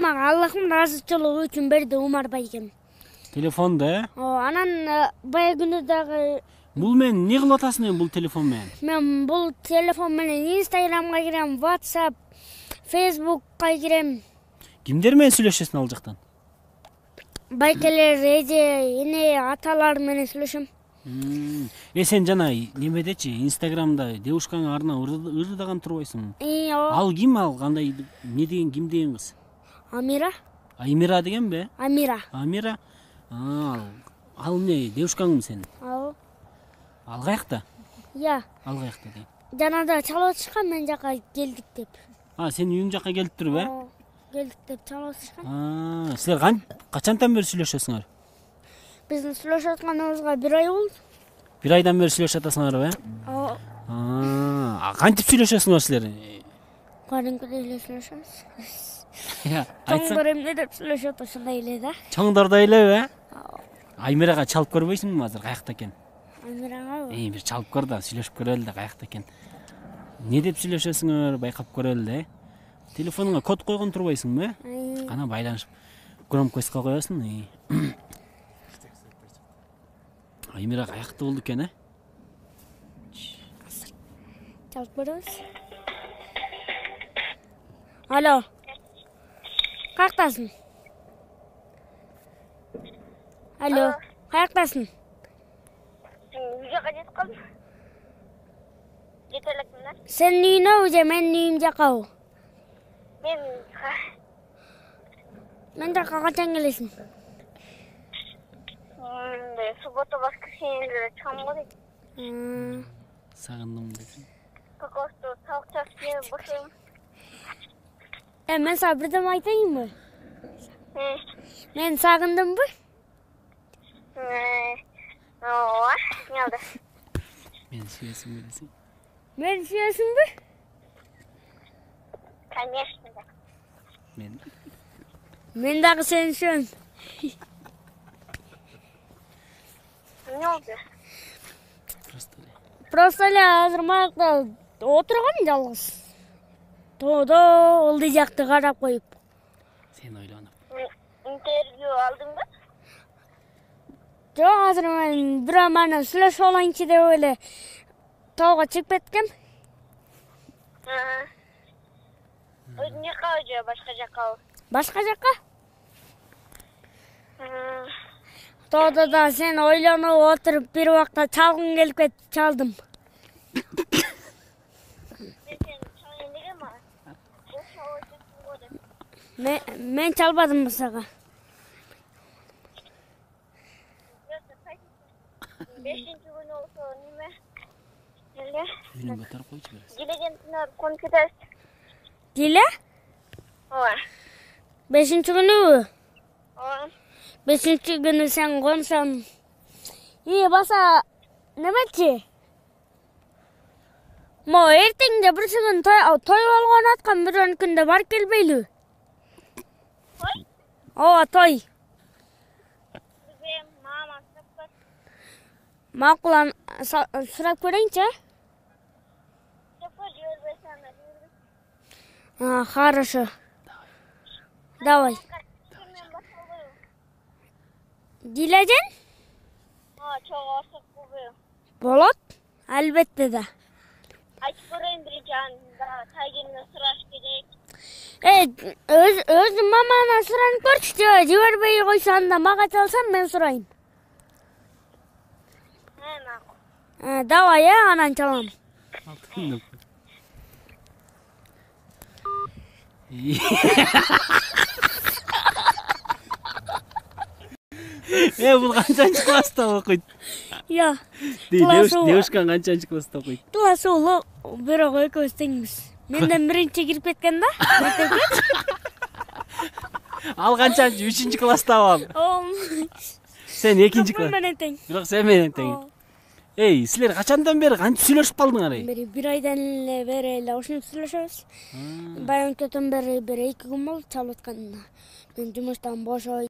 Мага Аллахым ыраазычылыгы үчүн берди Умар байкем. Телефонду, Анан бая күнү дагы Бул мен не кылып атасың бул телефон менен? мен бул телефон менен Инстаграмга кирем, WhatsApp, Facebookка кирем. Кимдер менен сүйлөшөсүң ал жактан? Байкелер, эже, эне, аталар менен сүйлөшөм. Сен жана немедечи, Инстаграмда девушкаңа арна ырдаган турбайсыңбы? Ал ким, ал кандай, не деген, ким деген кыз? Амира? Аймира дегенби? Амира. Амира? Ал не, девушкаңбы сенин? Ал каякта? Иә. Ал каякта дейм. Жанада чалып атышкан, мен жака келдик деп. Сенин үйүң жака келип туруп, Келдик деп чалып атышкан. Силер качантан бери сүйлөшөсүңөр? Биздин сүйлөшүп атканыбызга 1 ай болду. 1 айдан бери сүйлөшүп атасыңарбы? Кантип сүйлөшөсүңөр силер? Кадимкидей эле сүйлөшөбүз. Айтсаң, Чоңдор эмне деп сүйлөшүп ошондой эле да. чоңдордой элеби? Аймирага чалып көрбөйсүңбү азыр, каякта экен? Амирага Бир чалып көр да, сүйлөшүп көрөлү да, каякта экен? Не деп сүйлөшөсүңөр, байкап көрөлү да. Телефонуңа код койгон турбайсыңбы? Кана байланышып, громкостька коесуң. Аймира каякта болду экен, чалып көрөбүз. Алло. Каяктасың? Алло. Каяктасың? Үйгө жетип калдым. Жете элекмин да. Сенин үйүнөбү же менин үйүм жакабы? Мен жака качан келесиң? Суббота воскресенье чыгам го дейт. Сагындым десең. Кокосту сабак чачып келип бошойм. Мен сага бирдеме айтайынбы? Мен сагындымбы? Ооба, эмне болду? Мени сүйөсүңбү десең? Мени сүйөсүңбү? Конечно. Мен дагы сени сүйөм. Эмне болду? Просто эле азыр маякта отургам жалгыз. Тоодо ылдый жакты карап коюп. Сен ойлонуп. Интервью алдыңбы? Жок, азыр мен бирөө менен сүйлөшүп алайынчы деп эле тоого чыгып кеткем. Өзүң жакабы же башка жакабы? Башка жакка? Тоодо да сен ойлонуп отуруп бир убакта чалгың келип кетип чалдым. Мен чалбадымбы сага? 5-күнү болсо неме? Үйүнө көтөрүп койчу бересиң. Дилегентине конуп кетебиз. Диле? Ооба. 5-күнүбү? Ооба. 5-күнү сен консоң. Баса немечи? Мо эртеңде бирси күн той болгон аткан бирөөнүкүндө барып келбейлиби? Той? Ооба, той. Мама сапар. Макул, сурап көрөйүнчү, Хорошо. Давай. Дилежен? Болот? Албетте да. Айтып көрөйүн биринчи анда тайгенге сураш керек. Өзү мамана суранып көрчү, жибербей койсо анда мага чалсам мен сурайм. Макул. Давай, анан чалам. Бул канчанчы класста окуйт? Я. Девушкаң канчанчы класста окуйт? Класс улуу, бирок экөөбүз теңбиз. Менден биринчи кирип кеткен да. Ал канчанчы? 3-чү класстабы? Сен 2-чи класс. Менен тең. Бирок сен менен тең. Силер качандан бери кантип сүйлөшүп калдыңар? Бир айдан эле бери эле ушинтип сүйлөшөбүз. Баягы көтөн бери 1-2 күн болду чалып атканына. Мен жумуштан бошой.